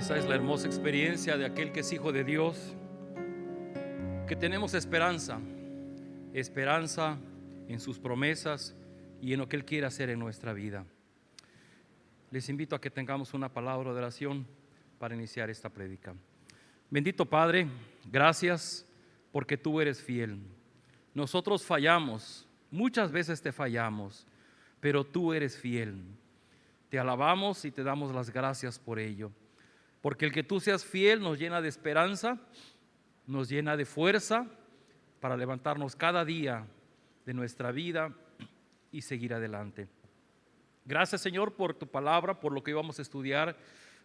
Esa es la hermosa experiencia de aquel que es hijo de Dios, que tenemos esperanza en sus promesas y en lo que Él quiere hacer en nuestra vida. Les invito a que tengamos una palabra de oración para iniciar esta prédica. Bendito Padre, gracias porque tú eres fiel. Nosotros fallamos, muchas veces te fallamos, pero tú eres fiel. Te alabamos y te damos las gracias por ello, porque el que tú seas fiel nos llena de esperanza, nos llena de fuerza para levantarnos cada día de nuestra vida y seguir adelante. Gracias, Señor, por tu palabra, por lo que íbamos a estudiar.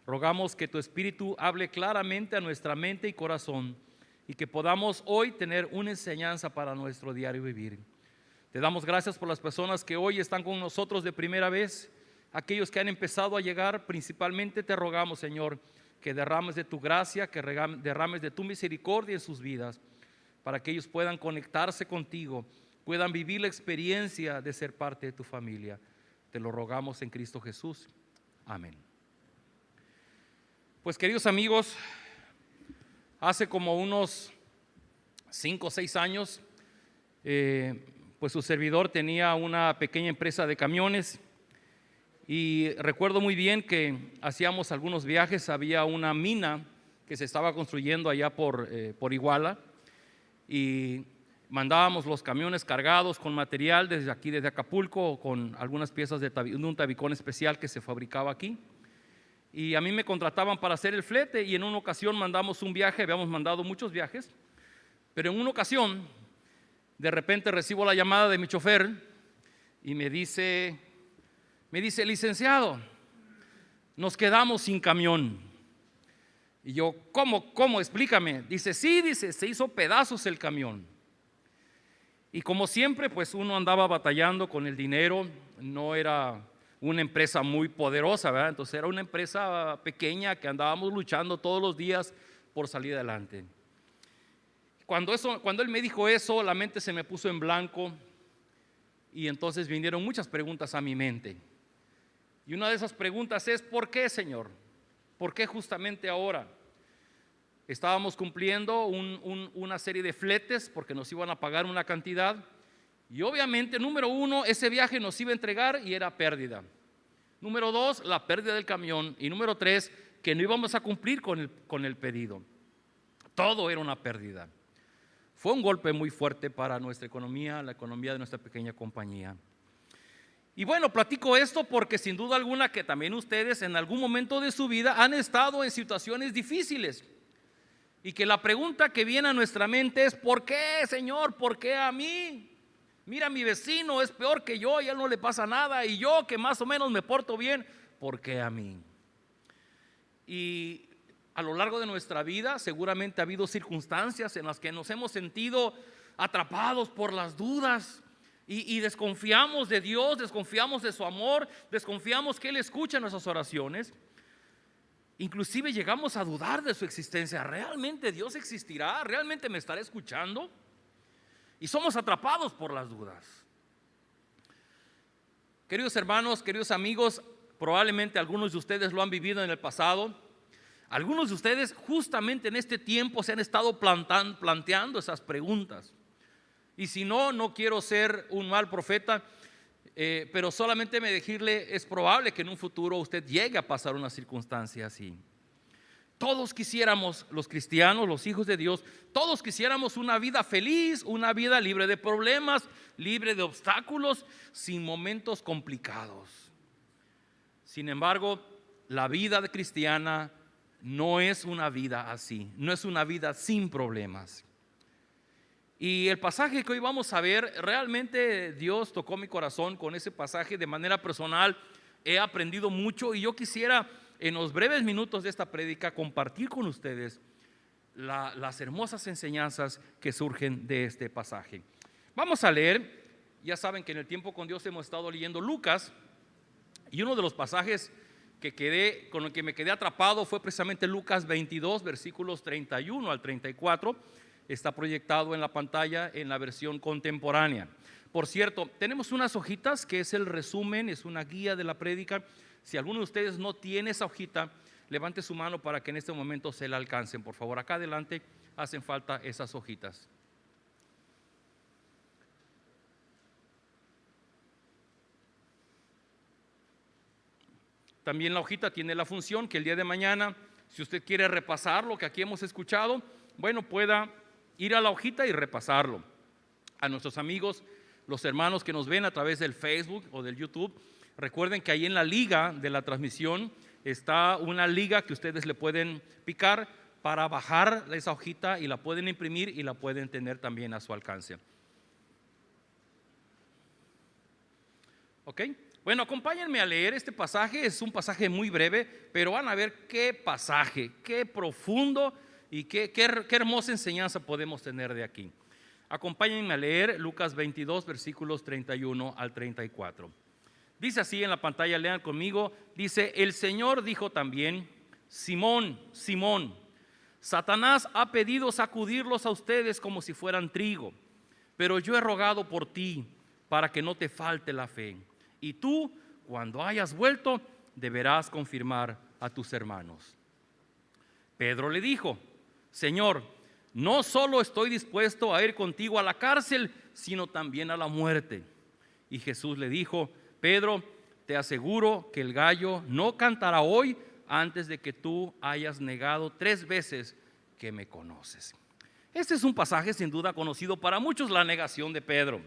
Rogamos que tu Espíritu hable claramente a nuestra mente y corazón y que podamos hoy tener una enseñanza para nuestro diario vivir. Te damos gracias por las personas que hoy están con nosotros de primera vez, aquellos que han empezado a llegar. Principalmente te rogamos, Señor, que derrames de tu gracia, que derrames de tu misericordia en sus vidas, para que ellos puedan conectarse contigo, puedan vivir la experiencia de ser parte de tu familia. Te lo rogamos en Cristo Jesús. Amén. Pues, queridos amigos, hace como unos 5 o 6 años, pues su servidor tenía una pequeña empresa de camiones. Y recuerdo muy bien que hacíamos algunos viajes. Había una mina que se estaba construyendo allá por Iguala, y mandábamos los camiones cargados con material desde aquí, desde Acapulco, con algunas piezas de un tabicón especial que se fabricaba aquí. Y a mí me contrataban para hacer el flete, y en una ocasión mandamos un viaje. Habíamos mandado muchos viajes, pero en una ocasión de repente recibo la llamada de mi chofer y me dice: licenciado, nos quedamos sin camión. Y yo, ¿cómo? Explícame. Dice, sí, se hizo pedazos el camión. Y como siempre, pues uno andaba batallando con el dinero. No era una empresa muy poderosa, ¿verdad? Entonces era una empresa pequeña que andábamos luchando todos los días por salir adelante. Cuando él me dijo eso, la mente se me puso en blanco, y entonces vinieron muchas preguntas a mi mente. Y una de esas preguntas es: ¿por qué, Señor? ¿Por qué justamente ahora? Estábamos cumpliendo una serie de fletes porque nos iban a pagar una cantidad, y obviamente, número 1, ese viaje nos iba a entregar y era pérdida. Número 2, la pérdida del camión. Y número 3, que no íbamos a cumplir con el pedido. Todo era una pérdida. Fue un golpe muy fuerte para nuestra economía, la economía de nuestra pequeña compañía. Y bueno, platico esto porque sin duda alguna que también ustedes en algún momento de su vida han estado en situaciones difíciles, y que la pregunta que viene a nuestra mente es: ¿por qué, Señor? ¿Por qué a mí? Mira, mi vecino es peor que yo y a él no le pasa nada, y yo que más o menos me porto bien, ¿por qué a mí? Y a lo largo de nuestra vida seguramente ha habido circunstancias en las que nos hemos sentido atrapados por las dudas, y desconfiamos de Dios, desconfiamos de su amor, desconfiamos que Él escucha nuestras oraciones. Inclusive llegamos a dudar de su existencia. ¿Realmente Dios existirá? ¿Realmente me estará escuchando? Y somos atrapados por las dudas. Queridos hermanos, queridos amigos, probablemente algunos de ustedes lo han vivido en el pasado. Algunos de ustedes justamente en este tiempo se han estado planteando esas preguntas. Y si no quiero ser un mal profeta, pero solamente me decirle, es probable que en un futuro usted llegue a pasar una circunstancia así. Todos quisiéramos, los cristianos, los hijos de Dios, todos quisiéramos una vida feliz, una vida libre de problemas, libre de obstáculos, sin momentos complicados. Sin embargo, la vida cristiana no es una vida así, no es una vida sin problemas. Y el pasaje que hoy vamos a ver, realmente Dios tocó mi corazón con ese pasaje de manera personal. He aprendido mucho, y yo quisiera en los breves minutos de esta prédica compartir con ustedes las hermosas enseñanzas que surgen de este pasaje. Vamos a leer. Ya saben que en el tiempo con Dios hemos estado leyendo Lucas, y uno de los pasajes con el que me quedé atrapado fue precisamente Lucas 22, versículos 31 al 34. Está proyectado en la pantalla en la versión contemporánea. Por cierto, tenemos unas hojitas que es el resumen, es una guía de la prédica. Si alguno de ustedes no tiene esa hojita, levante su mano para que en este momento se la alcancen, por favor. Acá adelante hacen falta esas hojitas. También la hojita tiene la función que el día de mañana, si usted quiere repasar lo que aquí hemos escuchado, bueno, pueda ir a la hojita y repasarlo. A nuestros amigos, los hermanos que nos ven a través del Facebook o del YouTube, recuerden que ahí en la liga de la transmisión está una liga que ustedes le pueden picar para bajar esa hojita y la pueden imprimir y la pueden tener también a su alcance. ¿Ok? Bueno, acompáñenme a leer este pasaje. Es un pasaje muy breve, pero van a ver qué pasaje, qué profundo y qué hermosa enseñanza podemos tener de aquí. Acompáñenme a leer Lucas 22, versículos 31 al 34. Dice así en la pantalla, lean conmigo. Dice: el Señor dijo también: Simón, Simón, Satanás ha pedido sacudirlos a ustedes como si fueran trigo, pero yo he rogado por ti para que no te falte la fe. Y tú, cuando hayas vuelto, deberás confirmar a tus hermanos. Pedro le dijo: Señor, no solo estoy dispuesto a ir contigo a la cárcel, sino también a la muerte. Y Jesús le dijo: Pedro, te aseguro que el gallo no cantará hoy antes de que tú hayas negado 3 veces que me conoces. Este es un pasaje sin duda conocido para muchos, la negación de Pedro.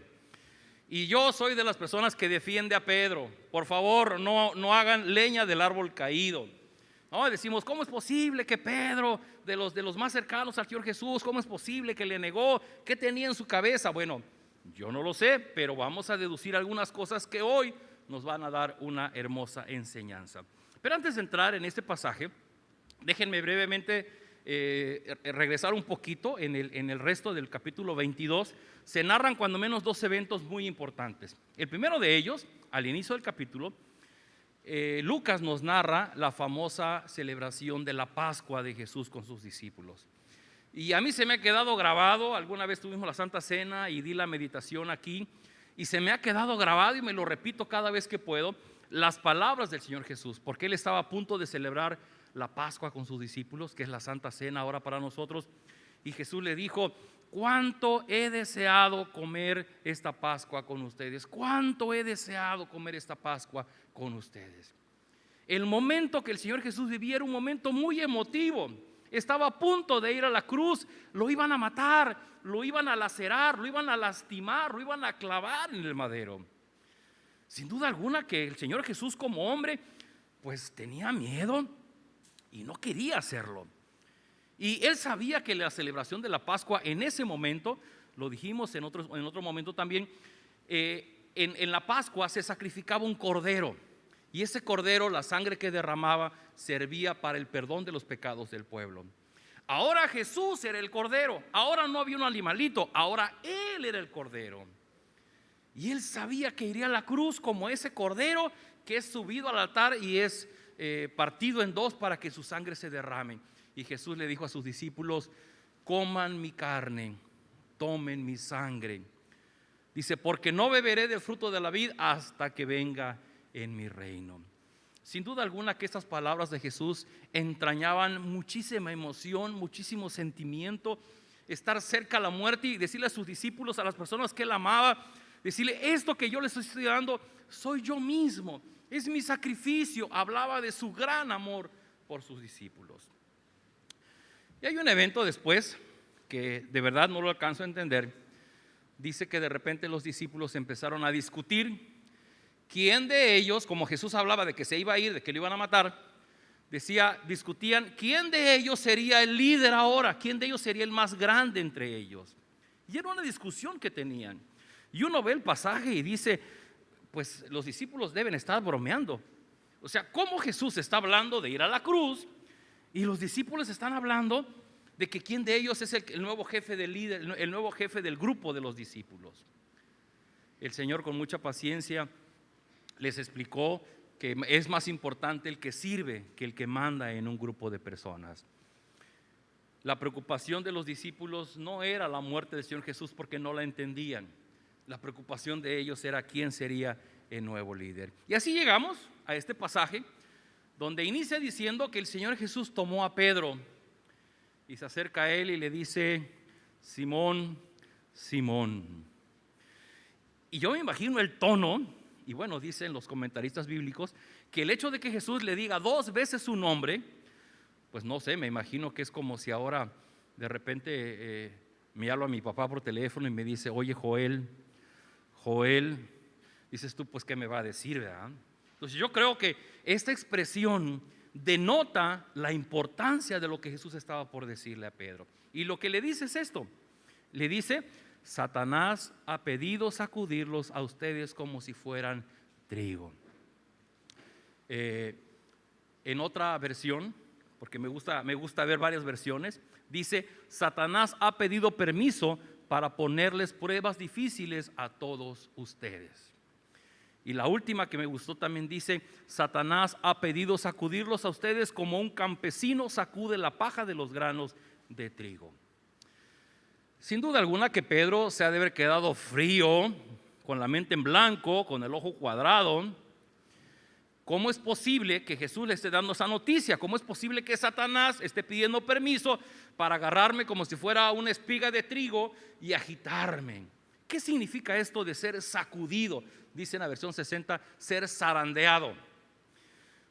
Y yo soy de las personas que defiende a Pedro. Por favor, no hagan leña del árbol caído. No, decimos, ¿cómo es posible que Pedro, de los más cercanos al Señor Jesús, cómo es posible que le negó? ¿Qué tenía en su cabeza? Bueno, yo no lo sé, pero vamos a deducir algunas cosas que hoy nos van a dar una hermosa enseñanza. Pero antes de entrar en este pasaje, déjenme brevemente regresar un poquito en el resto del capítulo 22. Se narran cuando menos 2 eventos muy importantes. El primero de ellos, al inicio del capítulo, Lucas nos narra la famosa celebración de la Pascua de Jesús con sus discípulos. Y a mí se me ha quedado grabado. Alguna vez tuvimos la Santa Cena y di la meditación aquí, y se me ha quedado grabado y me lo repito cada vez que puedo, las palabras del Señor Jesús, porque Él estaba a punto de celebrar la Pascua con sus discípulos, que es la Santa Cena ahora para nosotros. Y Jesús le dijo: cuánto he deseado comer esta Pascua con ustedes, cuánto he deseado comer esta Pascua con ustedes. El momento que el Señor Jesús vivía era un momento muy emotivo. Estaba a punto de ir a la cruz, lo iban a matar, lo iban a lacerar, lo iban a lastimar, lo iban a clavar en el madero. Sin duda alguna que el Señor Jesús, como hombre, pues tenía miedo y no quería hacerlo. Y Él sabía que la celebración de la Pascua en ese momento, lo dijimos en otro momento también, en la Pascua se sacrificaba un cordero. Y ese cordero, la sangre que derramaba, servía para el perdón de los pecados del pueblo. Ahora Jesús era el cordero. Ahora no había un animalito, ahora Él era el cordero. Y Él sabía que iría a la cruz como ese cordero que es subido al altar y es partido en 2 para que su sangre se derrame. Y Jesús le dijo a sus discípulos: coman mi carne, tomen mi sangre. Dice: porque no beberé del fruto de la vid hasta que venga en mi reino. Sin duda alguna que estas palabras de Jesús entrañaban muchísima emoción, muchísimo sentimiento. Estar cerca a la muerte y decirle a sus discípulos, a las personas que Él amaba, decirle: esto que yo les estoy dando soy yo mismo, es mi sacrificio. Hablaba de su gran amor por sus discípulos. Y hay un evento después que de verdad no lo alcanzo a entender. Dice que de repente los discípulos empezaron a discutir quién de ellos, como Jesús hablaba de que se iba a ir, de que lo iban a matar, discutían quién de ellos sería el líder ahora, quién de ellos sería el más grande entre ellos. Y era una discusión que tenían. Y uno ve el pasaje y dice: pues los discípulos deben estar bromeando. O sea, ¿cómo Jesús está hablando de ir a la cruz y los discípulos están hablando de que quién de ellos es el nuevo jefe del líder, el nuevo jefe del grupo de los discípulos? El Señor, con mucha paciencia, les explicó que es más importante el que sirve que el que manda en un grupo de personas. La preocupación de los discípulos no era la muerte del Señor Jesús, porque no la entendían. La preocupación de ellos era quién sería el nuevo líder. Y así llegamos a este pasaje donde inicia diciendo que el Señor Jesús tomó a Pedro y se acerca a él y le dice: Simón, Simón. Y yo me imagino el tono, y bueno, dicen los comentaristas bíblicos que el hecho de que Jesús le diga 2 veces su nombre, pues no sé, me imagino que es como si ahora de repente me hablo a mi papá por teléfono y me dice: oye, Joel, dices tú, pues ¿qué me va a decir, verdad? Entonces yo creo que esta expresión denota la importancia de lo que Jesús estaba por decirle a Pedro. Y lo que le dice es esto: le dice, Satanás ha pedido sacudirlos a ustedes como si fueran trigo. En otra versión, porque me gusta ver varias versiones, dice: Satanás ha pedido permiso para ponerles pruebas difíciles a todos ustedes. Y la última que me gustó también dice: Satanás ha pedido sacudirlos a ustedes como un campesino sacude la paja de los granos de trigo. Sin duda alguna que Pedro se ha de haber quedado frío, con la mente en blanco, con el ojo cuadrado. ¿Cómo es posible que Jesús le esté dando esa noticia? ¿Cómo es posible que Satanás esté pidiendo permiso para agarrarme como si fuera una espiga de trigo y agitarme? ¿Qué significa esto de ser sacudido? Dice en la versión 60, ser zarandeado.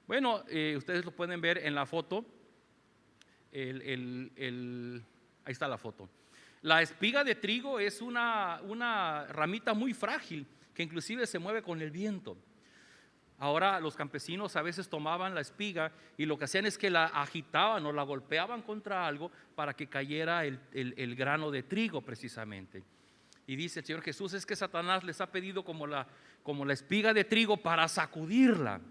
Bueno, ustedes lo pueden ver en la foto. Ahí está la foto. La espiga de trigo es una ramita muy frágil que inclusive se mueve con el viento. Ahora los campesinos a veces tomaban la espiga y lo que hacían es que la agitaban o la golpeaban contra algo para que cayera el grano de trigo precisamente. Y dice el Señor Jesús: es que Satanás les ha pedido como la espiga de trigo para sacudirla.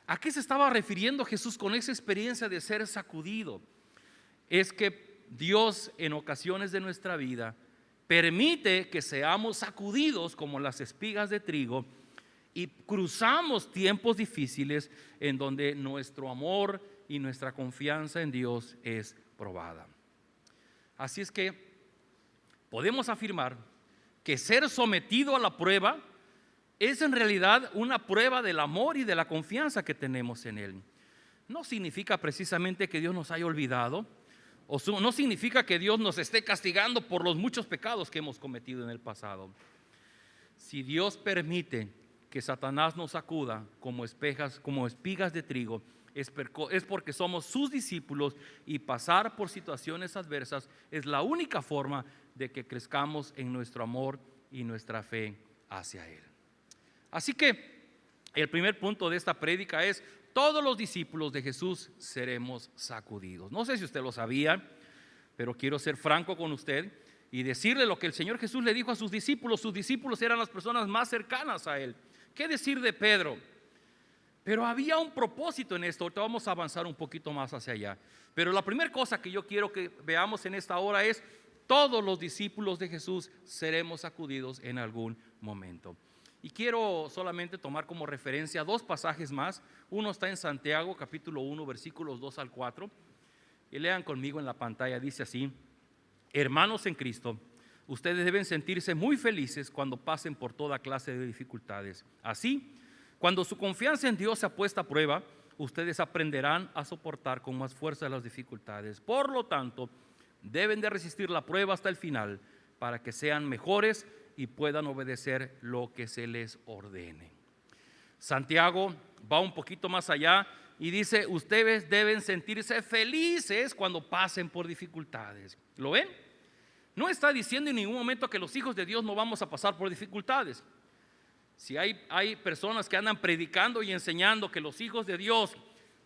¿A qué se estaba refiriendo Jesús con esa experiencia de ser sacudido? Es que Dios en ocasiones de nuestra vida permite que seamos sacudidos como las espigas de trigo y cruzamos tiempos difíciles en donde nuestro amor y nuestra confianza en Dios es probada. Así es que podemos afirmar que ser sometido a la prueba es en realidad una prueba del amor y de la confianza que tenemos en Él. No significa precisamente que Dios nos haya olvidado, no significa que Dios nos esté castigando por los muchos pecados que hemos cometido en el pasado. Si Dios permite que Satanás nos sacuda como espigas de trigo, es porque somos sus discípulos y pasar por situaciones adversas es la única forma de que crezcamos en nuestro amor y nuestra fe hacia Él. Así que el primer punto de esta prédica es: todos los discípulos de Jesús seremos sacudidos. No sé si usted lo sabía, pero quiero ser franco con usted y decirle lo que el Señor Jesús le dijo a sus discípulos. Sus discípulos eran las personas más cercanas a Él. ¿Qué decir de Pedro? Pero había un propósito en esto. Ahorita vamos a avanzar un poquito más hacia allá. Pero la primera cosa que yo quiero que veamos en esta hora es: todos los discípulos de Jesús seremos sacudidos en algún momento. Y quiero solamente tomar como referencia 2 pasajes más. Uno está en Santiago, capítulo 1, versículos 2 al 4. Y lean conmigo en la pantalla. Dice así: hermanos en Cristo, ustedes deben sentirse muy felices cuando pasen por toda clase de dificultades. Así, cuando su confianza en Dios se ha puesto a prueba, ustedes aprenderán a soportar con más fuerza las dificultades. Por lo tanto, deben de resistir la prueba hasta el final para que sean mejores y puedan obedecer lo que se les ordene. Santiago va un poquito más allá y dice: ustedes deben sentirse felices cuando pasen por dificultades. ¿Lo ven? No está diciendo en ningún momento que los hijos de Dios no vamos a pasar por dificultades. Si hay personas que andan predicando y enseñando que los hijos de Dios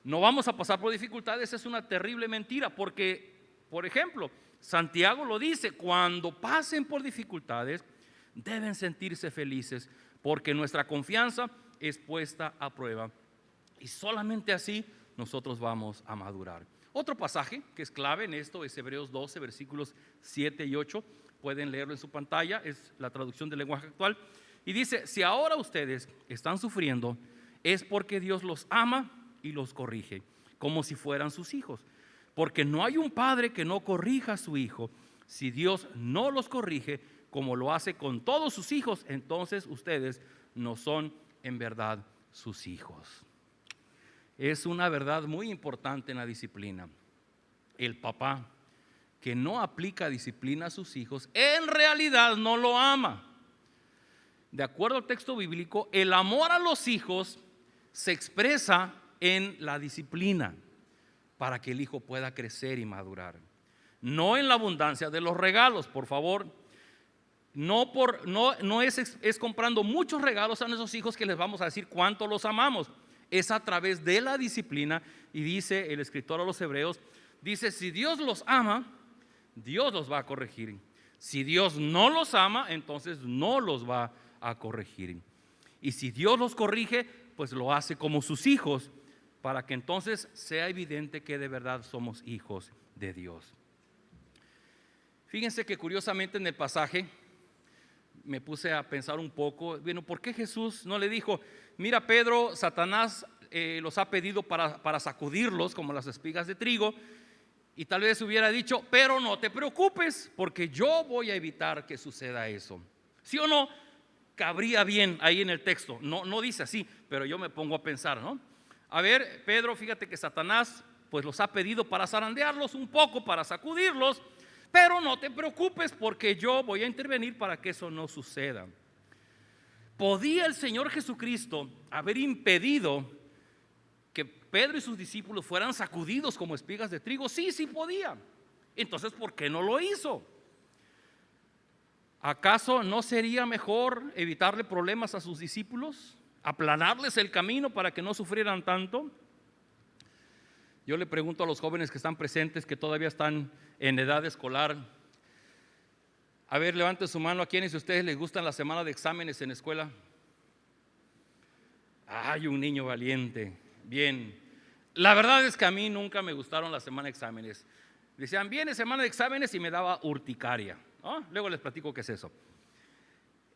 no vamos a pasar por dificultades, es una terrible mentira, porque, por ejemplo, Santiago lo dice: cuando pasen por dificultades deben sentirse felices porque nuestra confianza es puesta a prueba y solamente así nosotros vamos a madurar. Otro pasaje que es clave en esto es Hebreos 12, versículos 7 y 8. Pueden leerlo en su pantalla, es la traducción del lenguaje actual. Y dice: si ahora ustedes están sufriendo, es porque Dios los ama y los corrige, como si fueran sus hijos. Porque no hay un padre que no corrija a su hijo. Si Dios no los corrige, como lo hace con todos sus hijos, entonces ustedes no son en verdad sus hijos. es una verdad muy importante en la disciplina. El papá que no aplica disciplina a sus hijos, en realidad no lo ama. De acuerdo al texto bíblico, el amor a los hijos se expresa en la disciplina para que el hijo pueda crecer y madurar. No en la abundancia de los regalos, por favor. No es comprando muchos regalos a nuestros hijos que les vamos a decir cuánto los amamos. Es a través de la disciplina. Y dice el escritor a los Hebreos, dice, si Dios los ama, Dios los va a corregir. Si Dios no los ama, entonces no los va a corregir. Y si Dios los corrige, pues lo hace como sus hijos, para que entonces sea evidente que de verdad somos hijos de Dios. Fíjense que curiosamente en el pasaje me puse a pensar un poco, bueno, ¿por qué Jesús no le dijo, mira Pedro, Satanás los ha pedido para sacudirlos como las espigas de trigo? Y tal vez hubiera dicho, pero no te preocupes, porque yo voy a evitar que suceda eso. ¿Sí o no? Cabría bien ahí en el texto. No dice así, pero yo me pongo a pensar, ¿no? A ver, Pedro, fíjate que Satanás pues los ha pedido para zarandearlos un poco, para sacudirlos, pero no te preocupes porque yo voy a intervenir para que eso no suceda. ¿Podía el Señor Jesucristo haber impedido que Pedro y sus discípulos fueran sacudidos como espigas de trigo? Sí, sí podía. Entonces, ¿por qué no lo hizo? ¿Acaso no sería mejor evitarle problemas a sus discípulos? ¿Aplanarles el camino para que no sufrieran tanto? Yo le pregunto a los jóvenes que están presentes, que todavía están en edad escolar, a ver, levanten su mano, ¿a quiénes de ustedes les gustan la semana de exámenes en la escuela? Ay, un niño valiente. Bien, la verdad es que a mí nunca me gustaron la semana de exámenes. Decían, viene semana de exámenes y me daba urticaria, ¿no? Luego les platico qué es eso.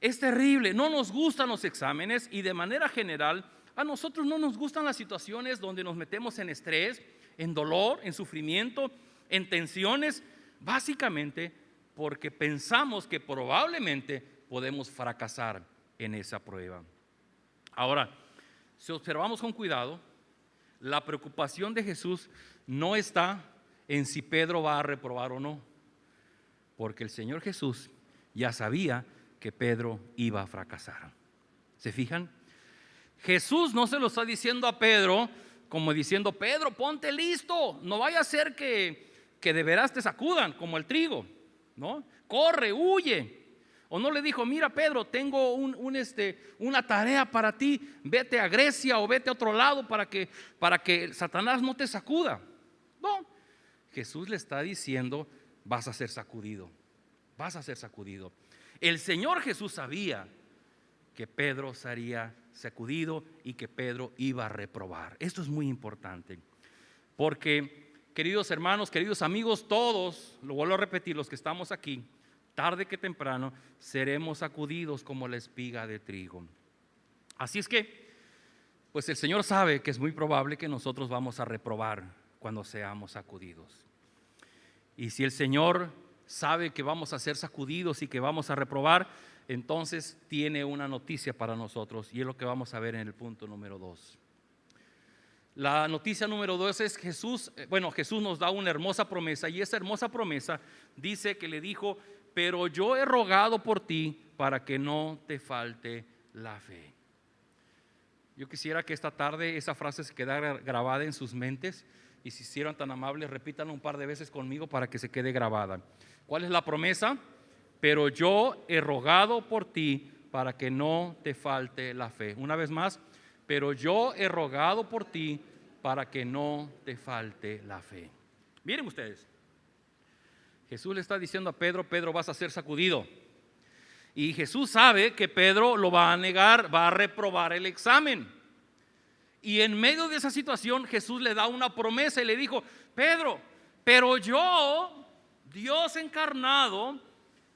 Es terrible, no nos gustan los exámenes y de manera general a nosotros no nos gustan las situaciones donde nos metemos en estrés, en dolor, en sufrimiento, en tensiones, básicamente porque pensamos que probablemente podemos fracasar en esa prueba. Ahora, si observamos con cuidado, la preocupación de Jesús no está en si Pedro va a reprobar o no, porque el Señor Jesús ya sabía que Pedro iba a fracasar. ¿Se fijan? Jesús no se lo está diciendo a Pedro como diciendo, Pedro, ponte listo, no vaya a ser que de veras te sacudan como el trigo, ¿no? Corre, huye. O no le dijo, mira Pedro, tengo una tarea para ti, vete a Grecia o vete a otro lado para que Satanás no te sacuda. No, Jesús le está diciendo, vas a ser sacudido, vas a ser sacudido. El Señor Jesús sabía que Pedro sería sacudido y que Pedro iba a reprobar. Esto es muy importante, porque queridos hermanos, queridos amigos, todos, lo vuelvo a repetir, los que estamos aquí, tarde que temprano seremos sacudidos como la espiga de trigo. Así es que, pues el Señor sabe que es muy probable que nosotros vamos a reprobar cuando seamos sacudidos. Y si el Señor sabe que vamos a ser sacudidos y que vamos a reprobar, entonces tiene una noticia para nosotros, y es lo que vamos a ver en el punto número 2. La noticia número 2 es Jesús nos da una hermosa promesa, y esa hermosa promesa dice que le dijo, pero yo he rogado por ti para que no te falte la fe. Yo quisiera que esta tarde esa frase se quedara grabada en sus mentes, y si hicieran tan amables, repítanlo un par de veces conmigo para que se quede grabada. ¿Cuál es la promesa? Pero yo he rogado por ti para que no te falte la fe. Una vez más, pero yo he rogado por ti para que no te falte la fe. Miren ustedes, Jesús le está diciendo a Pedro, Pedro, vas a ser sacudido. Y Jesús sabe que Pedro lo va a negar, va a reprobar el examen. Y en medio de esa situación Jesús le da una promesa y le dijo, Pedro, pero yo, Dios encarnado,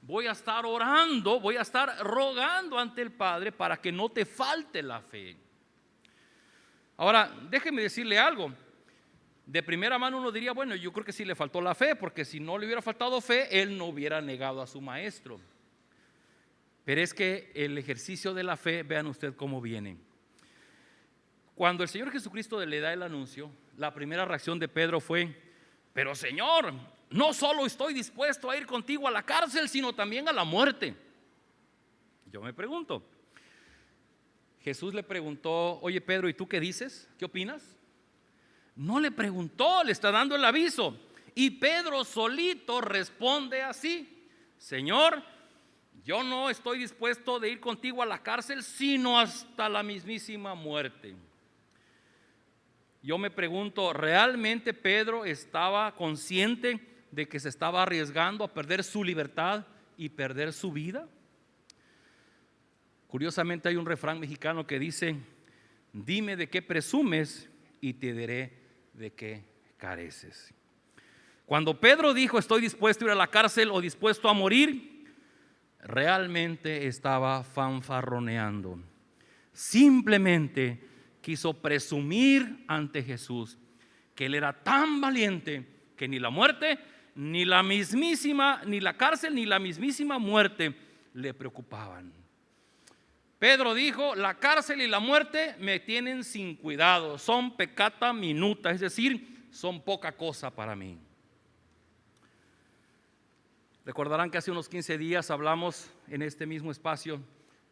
voy a estar orando, voy a estar rogando ante el Padre para que no te falte la fe. Ahora, déjeme decirle algo. De primera mano uno diría, bueno, yo creo que sí le faltó la fe, porque si no le hubiera faltado fe, él no hubiera negado a su maestro. Pero es que el ejercicio de la fe, vean usted cómo viene. Cuando el Señor Jesucristo le da el anuncio, la primera reacción de Pedro fue: pero Señor, no solo estoy dispuesto a ir contigo a la cárcel, sino también a la muerte. Yo me pregunto, Jesús le preguntó: oye Pedro, ¿y tú qué dices? ¿Qué opinas? No le preguntó, le está dando el aviso. Y Pedro solito responde así: Señor, yo no estoy dispuesto de ir contigo a la cárcel, sino hasta la mismísima muerte. Yo me pregunto, ¿realmente Pedro estaba consciente de que se estaba arriesgando a perder su libertad y perder su vida? Curiosamente hay un refrán mexicano que dice: dime de qué presumes y te diré de qué careces. Cuando Pedro dijo estoy dispuesto a ir a la cárcel o dispuesto a morir, realmente estaba fanfarroneando. Simplemente quiso presumir ante Jesús que él era tan valiente que ni la muerte, ni la cárcel, ni la mismísima muerte le preocupaban. Pedro dijo: la cárcel y la muerte me tienen sin cuidado, son peccata minuta, es decir, son poca cosa para mí. Recordarán que hace unos 15 días hablamos en este mismo espacio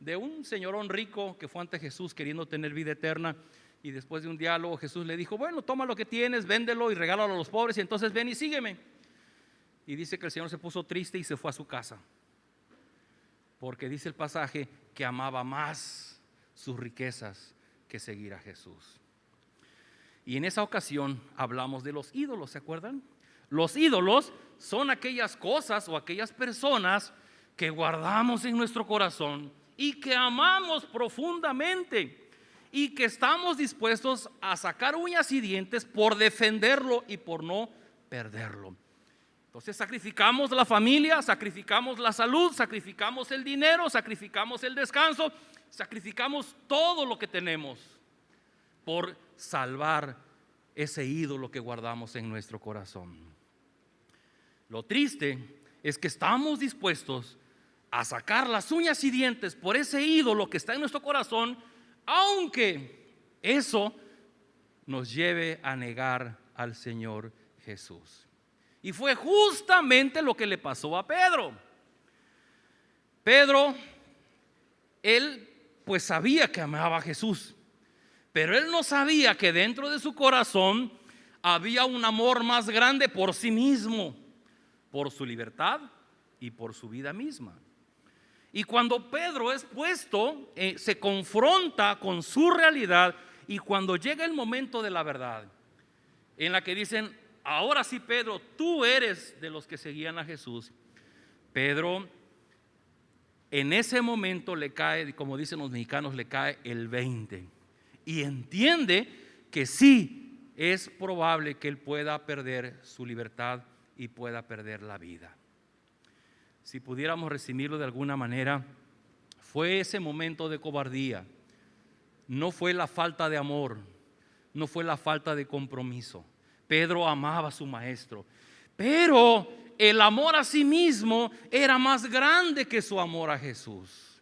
de un señorón rico que fue ante Jesús queriendo tener vida eterna, y después de un diálogo Jesús le dijo: bueno, toma lo que tienes, véndelo y regálalo a los pobres, y entonces ven y sígueme. Y dice que el Señor se puso triste y se fue a su casa, porque dice el pasaje que amaba más sus riquezas que seguir a Jesús. Y en esa ocasión hablamos de los ídolos, ¿se acuerdan? Los ídolos son aquellas cosas o aquellas personas que guardamos en nuestro corazón y que amamos profundamente y que estamos dispuestos a sacar uñas y dientes por defenderlo y por no perderlo. Entonces sacrificamos la familia, sacrificamos la salud, sacrificamos el dinero, sacrificamos el descanso, sacrificamos todo lo que tenemos por salvar ese ídolo que guardamos en nuestro corazón. Lo triste es que estamos dispuestos a sacar las uñas y dientes por ese ídolo que está en nuestro corazón, aunque eso nos lleve a negar al Señor Jesús. Y fue justamente lo que le pasó a Pedro. Pedro, él pues sabía que amaba a Jesús, pero él no sabía que dentro de su corazón había un amor más grande por sí mismo, por su libertad y por su vida misma. Y cuando Pedro es puesto, se confronta con su realidad, y cuando llega el momento de la verdad, en la que dicen: ahora sí, Pedro, tú eres de los que seguían a Jesús. Pedro, en ese momento le cae, como dicen los mexicanos, le cae el 20 y entiende que sí es probable que él pueda perder su libertad y pueda perder la vida. Si pudiéramos resumirlo de alguna manera, fue ese momento de cobardía, no fue la falta de amor, no fue la falta de compromiso. Pedro amaba a su maestro, pero el amor a sí mismo era más grande que su amor a Jesús.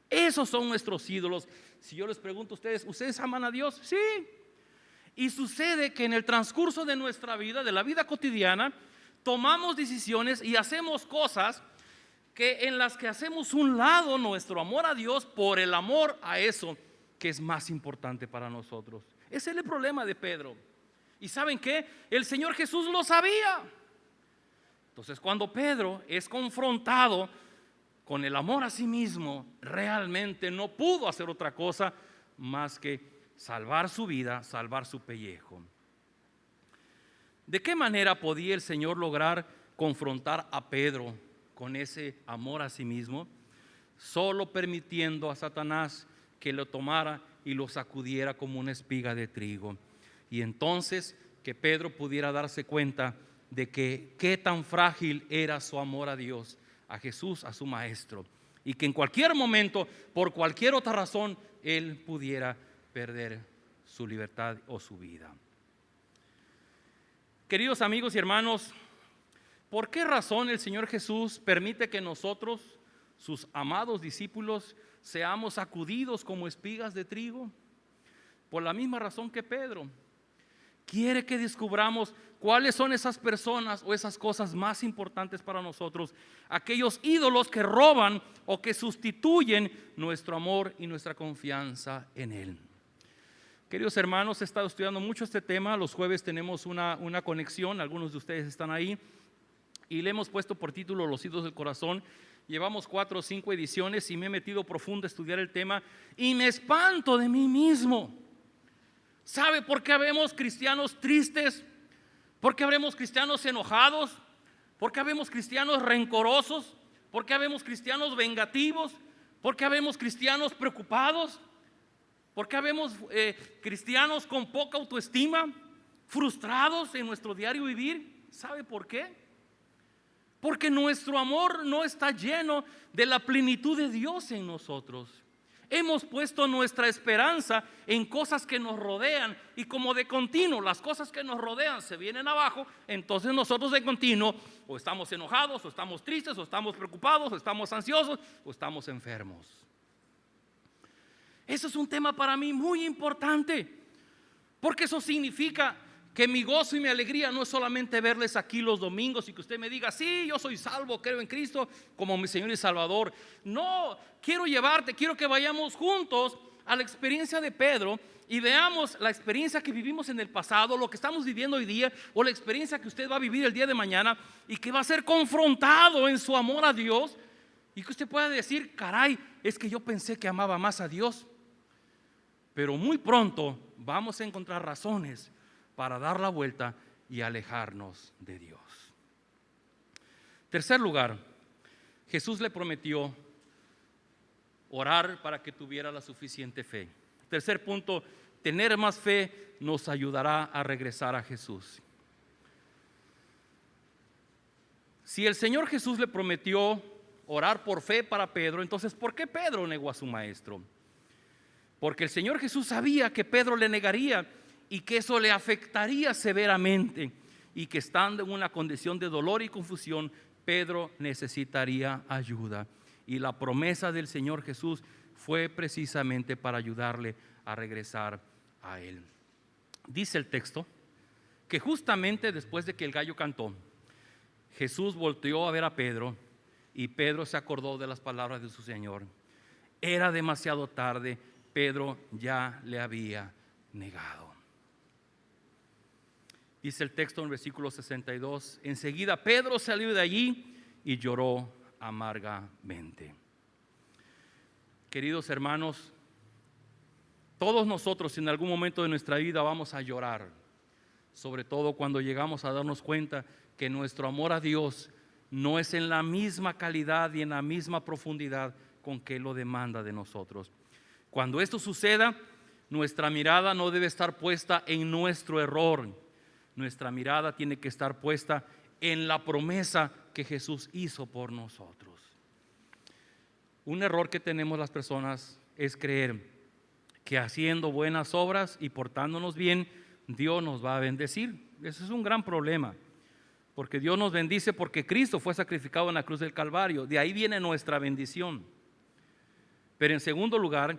Esos son nuestros ídolos. Si yo les pregunto a ustedes, ¿ustedes aman a Dios? Sí. Y sucede que en el transcurso de nuestra vida, de la vida cotidiana, tomamos decisiones y hacemos cosas en las que hacemos un lado nuestro amor a Dios por el amor a eso que es más importante para nosotros. Ese es el problema de Pedro. ¿Y saben qué? El Señor Jesús lo sabía. Entonces, cuando Pedro es confrontado con el amor a sí mismo, realmente no pudo hacer otra cosa más que salvar su vida, salvar su pellejo. ¿De qué manera podía el Señor lograr confrontar a Pedro con ese amor a sí mismo? Solo permitiendo a Satanás que lo tomara y lo sacudiera como una espiga de trigo. Y entonces que Pedro pudiera darse cuenta de que qué tan frágil era su amor a Dios, a Jesús, a su maestro, y que en cualquier momento, por cualquier otra razón, él pudiera perder su libertad o su vida. Queridos amigos y hermanos, ¿por qué razón el Señor Jesús permite que nosotros, sus amados discípulos, seamos sacudidos como espigas de trigo? por la misma razón que Pedro. Quiere que descubramos cuáles son esas personas o esas cosas más importantes para nosotros, aquellos ídolos que roban o que sustituyen nuestro amor y nuestra confianza en Él. Queridos hermanos, he estado estudiando mucho este tema. Los jueves tenemos una conexión, algunos de ustedes están ahí, y le hemos puesto por título Los ídolos del corazón. Llevamos 4 o 5 ediciones y me he metido profundo a estudiar el tema y me espanto de mí mismo. ¿Sabe por qué habemos cristianos tristes? ¿Por qué habemos cristianos enojados? ¿Por qué habemos cristianos rencorosos? ¿Por qué habemos cristianos vengativos? ¿Por qué habemos cristianos preocupados? ¿Por qué habemos cristianos con poca autoestima, frustrados en nuestro diario vivir? ¿Sabe por qué? Porque nuestro amor no está lleno de la plenitud de Dios en nosotros. Hemos puesto nuestra esperanza en cosas que nos rodean, y como de continuo las cosas que nos rodean se vienen abajo, entonces nosotros de continuo o estamos enojados, o estamos tristes, o estamos preocupados, o estamos ansiosos, o estamos enfermos. Eso es un tema para mí muy importante, porque eso significa que mi gozo y mi alegría no es solamente verles aquí los domingos y que usted me diga: sí, yo soy salvo, creo en Cristo como mi Señor y Salvador. No, quiero que vayamos juntos a la experiencia de Pedro y veamos la experiencia que vivimos en el pasado, lo que estamos viviendo hoy día, o la experiencia que usted va a vivir el día de mañana, y que va a ser confrontado en su amor a Dios, y que usted pueda decir: caray, es que yo pensé que amaba más a Dios. Pero muy pronto vamos a encontrar razones para dar la vuelta y alejarnos de Dios. Tercer lugar, Jesús le prometió orar para que tuviera la suficiente fe. Tercer punto, tener más fe nos ayudará a regresar a Jesús. Si el Señor Jesús le prometió orar por fe para Pedro, entonces ¿por qué Pedro negó a su maestro? Porque el Señor Jesús sabía que Pedro le negaría y que eso le afectaría severamente, y que estando en una condición de dolor y confusión, Pedro necesitaría ayuda. Y la promesa del Señor Jesús fue precisamente para ayudarle a regresar a Él. Dice el texto que justamente después de que el gallo cantó, Jesús volteó a ver a Pedro, y Pedro se acordó de las palabras de su Señor. Era demasiado tarde, Pedro ya le había negado. Dice el texto en versículo 62: enseguida Pedro salió de allí y lloró amargamente. Queridos hermanos, todos nosotros en algún momento de nuestra vida vamos a llorar, sobre todo cuando llegamos a darnos cuenta que nuestro amor a Dios no es en la misma calidad y en la misma profundidad con que Él lo demanda de nosotros. Cuando esto suceda, nuestra mirada no debe estar puesta en nuestro error. Nuestra mirada tiene que estar puesta en la promesa que Jesús hizo por nosotros. Un error que tenemos las personas es creer que haciendo buenas obras y portándonos bien, Dios nos va a bendecir. Ese es un gran problema, porque Dios nos bendice porque Cristo fue sacrificado en la cruz del Calvario. De ahí viene nuestra bendición. Pero en segundo lugar,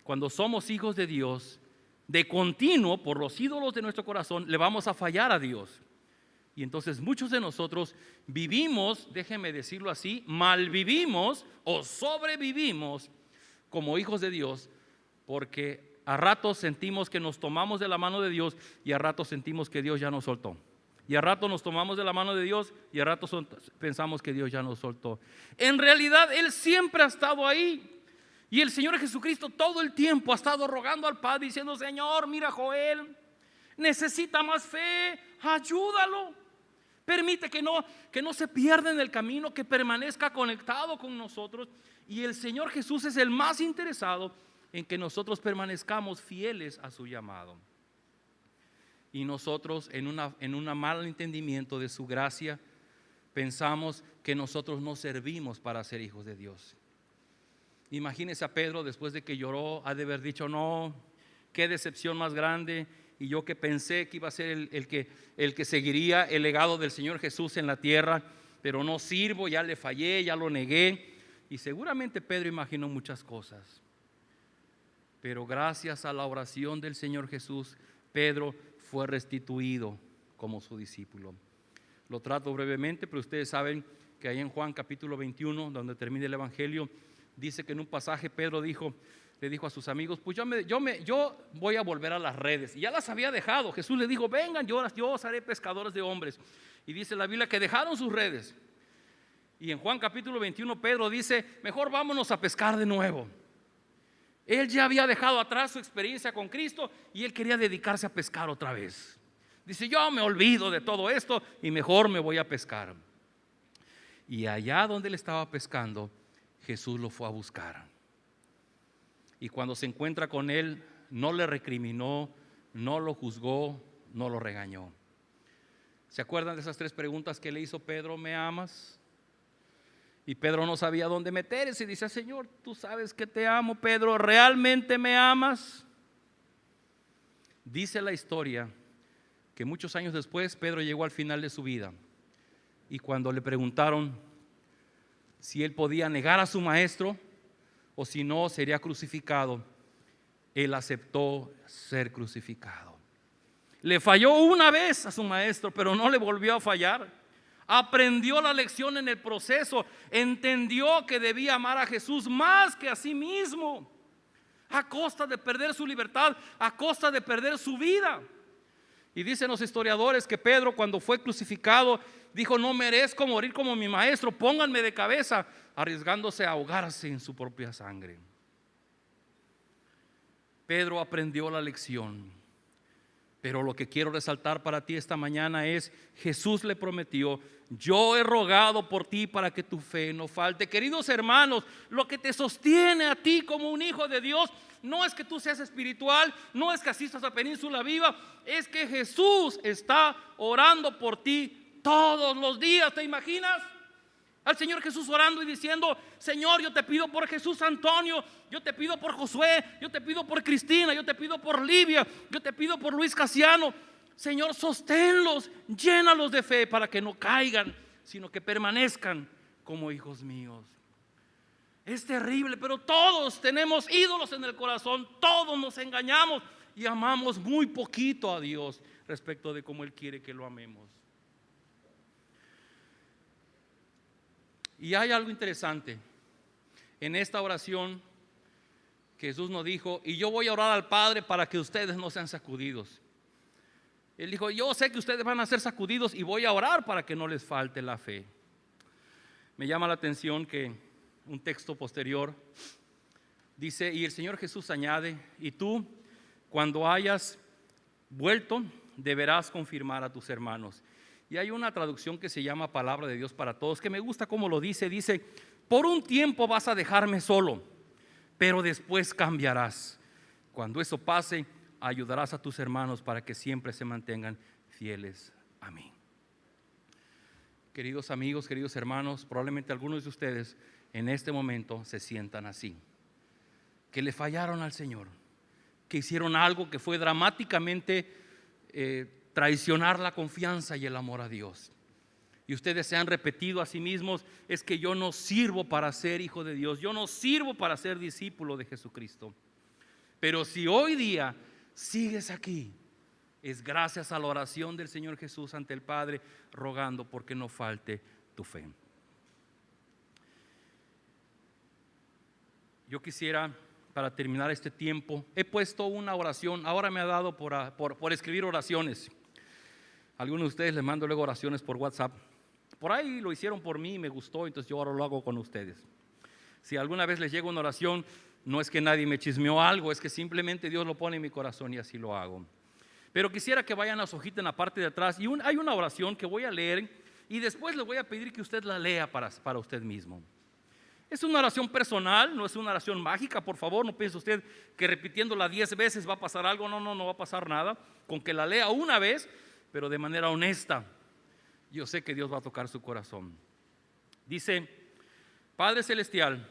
cuando somos hijos de Dios, de continuo, por los ídolos de nuestro corazón, le vamos a fallar a Dios. Y entonces muchos de nosotros vivimos, déjenme decirlo así, malvivimos o sobrevivimos como hijos de Dios, porque a ratos sentimos que nos tomamos de la mano de Dios, y a ratos sentimos que Dios ya nos soltó. Y a ratos nos tomamos de la mano de Dios, y a ratos pensamos que Dios ya nos soltó. En realidad Él siempre ha estado ahí. Y el Señor Jesucristo todo el tiempo ha estado rogando al Padre, diciendo: Señor, mira, Joel necesita más fe, ayúdalo. Permite que no se pierda en el camino, que permanezca conectado con nosotros. Y el Señor Jesús es el más interesado en que nosotros permanezcamos fieles a su llamado. Y nosotros, en un mal entendimiento de su gracia, pensamos que nosotros no servimos para ser hijos de Dios. Imagínese a Pedro, después de que lloró, ha de haber dicho: no, qué decepción más grande. Y yo que pensé que iba a ser el que seguiría el legado del Señor Jesús en la tierra, pero no sirvo, ya le fallé, ya lo negué. Y seguramente Pedro imaginó muchas cosas. Pero gracias a la oración del Señor Jesús, Pedro fue restituido como su discípulo. Lo trato brevemente, pero ustedes saben que ahí en Juan capítulo 21, donde termina el Evangelio, dice que en un pasaje Pedro le dijo a sus amigos: pues yo voy a volver a las redes. Y ya las había dejado. Jesús le dijo: vengan, yo os haré pescadores de hombres. Y dice la Biblia que dejaron sus redes. Y en Juan capítulo 21 Pedro dice: mejor vámonos a pescar de nuevo. Él ya había dejado atrás su experiencia con Cristo y él quería dedicarse a pescar otra vez. Dice: yo me olvido de todo esto y mejor me voy a pescar. Y allá donde él estaba pescando, Jesús lo fue a buscar. Y cuando se encuentra con él, no le recriminó, no lo juzgó, no lo regañó. ¿Se acuerdan de esas 3 preguntas que le hizo Pedro? ¿Me amas? Y Pedro no sabía dónde meterse y dice: Señor, tú sabes que te amo, Pedro, ¿realmente me amas? Dice la historia que muchos años después Pedro llegó al final de su vida, y cuando le preguntaron si él podía negar a su maestro o si no sería crucificado, él aceptó ser crucificado. Le falló una vez a su maestro, pero no le volvió a fallar. Aprendió la lección en el proceso, entendió que debía amar a Jesús más que a sí mismo, a costa de perder su libertad, a costa de perder su vida. Y dicen los historiadores que Pedro, cuando fue crucificado, dijo: no merezco morir como mi maestro, pónganme de cabeza, arriesgándose a ahogarse en su propia sangre. Pedro aprendió la lección. Pero lo que quiero resaltar para ti esta mañana es: Jesús le prometió: yo he rogado por ti para que tu fe no falte. Queridos hermanos, lo que te sostiene a ti como un hijo de Dios no es que tú seas espiritual, no es que asistas a Península Viva, es que Jesús está orando por ti todos los días. ¿Te imaginas al Señor Jesús orando y diciendo: Señor, yo te pido por Jesús Antonio, yo te pido por Josué, yo te pido por Cristina, yo te pido por Livia, yo te pido por Luis Casiano? Señor, sosténlos, llénalos de fe para que no caigan, sino que permanezcan como hijos míos. Es terrible, pero todos tenemos ídolos en el corazón, todos nos engañamos y amamos muy poquito a Dios respecto de cómo Él quiere que lo amemos. Y hay algo interesante en esta oración que Jesús nos dijo: y yo voy a orar al Padre para que ustedes no sean sacudidos. Él dijo: yo sé que ustedes van a ser sacudidos y voy a orar para que no les falte la fe. Me llama la atención que un texto posterior dice: y el Señor Jesús añade: y tú, cuando hayas vuelto, deberás confirmar a tus hermanos. Y hay una traducción que se llama Palabra de Dios para Todos, que me gusta cómo lo dice. Dice: por un tiempo vas a dejarme solo, pero después cambiarás. Cuando eso pase, ayudarás a tus hermanos para que siempre se mantengan fieles a mí. Queridos amigos, queridos hermanos, probablemente algunos de ustedes en este momento se sientan así, que le fallaron al Señor, que hicieron algo que fue dramáticamente traicionar la confianza y el amor a Dios. Y ustedes se han repetido a sí mismos: es que yo no sirvo para ser hijo de Dios, yo no sirvo para ser discípulo de Jesucristo. Pero si hoy día sigues aquí, es gracias a la oración del Señor Jesús ante el Padre, rogando porque no falte tu fe. Yo quisiera, para terminar este tiempo, he puesto una oración. Ahora me ha dado por escribir oraciones. Algunos de ustedes les mando luego oraciones por WhatsApp. Por ahí lo hicieron por mí y me gustó, entonces yo ahora lo hago con ustedes. Si alguna vez les llega una oración, no es que nadie me chismeó algo, es que simplemente Dios lo pone en mi corazón y así lo hago. Pero quisiera que vayan a su hojita en la parte de atrás, y hay una oración que voy a leer y después les voy a pedir que usted la lea para usted mismo. Es una oración personal, no es una oración mágica, por favor. No piense usted que repitiéndola 10 veces va a pasar algo. No va a pasar nada. Con que la lea una vez, pero de manera honesta, yo sé que Dios va a tocar su corazón. Dice: Padre Celestial,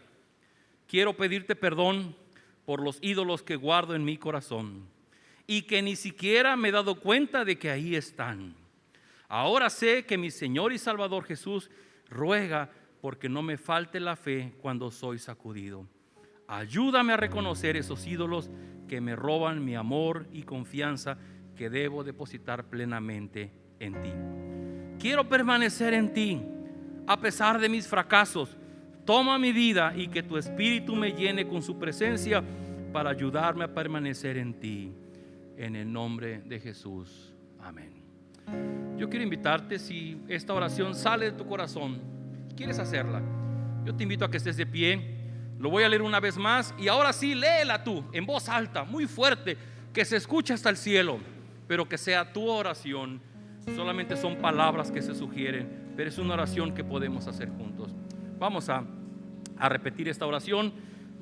quiero pedirte perdón por los ídolos que guardo en mi corazón y que ni siquiera me he dado cuenta de que ahí están. Ahora sé que mi Señor y Salvador Jesús ruega porque no me falte la fe cuando soy sacudido. Ayúdame a reconocer esos ídolos que me roban mi amor y confianza que debo depositar plenamente en ti. Quiero permanecer en ti a pesar de mis fracasos. Toma mi vida y que tu Espíritu me llene con su presencia para ayudarme a permanecer en ti. En el nombre de Jesús. Amén. Yo quiero invitarte, si esta oración sale de tu corazón, quieres hacerla, yo te invito a que estés de pie. Lo voy a leer una vez más y ahora sí, léela tú en voz alta, muy fuerte, que se escuche hasta el cielo, pero que sea tu oración. Solamente son palabras que se sugieren, pero es una oración que podemos hacer juntos. Vamos a repetir esta oración,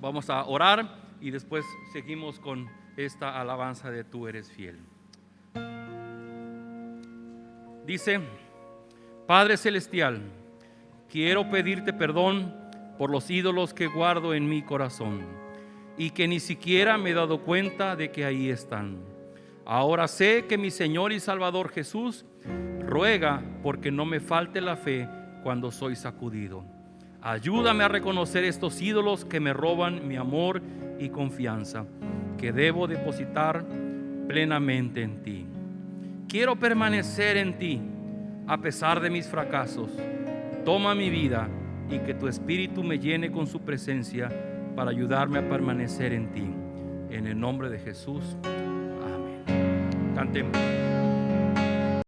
vamos a orar y después seguimos con esta alabanza de Tú eres fiel. Dice: Padre Celestial, quiero pedirte perdón por los ídolos que guardo en mi corazón y que ni siquiera me he dado cuenta de que ahí están. Ahora sé que mi Señor y Salvador Jesús ruega porque no me falte la fe cuando soy sacudido. Ayúdame a reconocer estos ídolos que me roban mi amor y confianza, que debo depositar plenamente en ti. Quiero permanecer en ti a pesar de mis fracasos. Toma mi vida y que tu Espíritu me llene con su presencia para ayudarme a permanecer en ti. En el nombre de Jesús. Amén. Cantemos.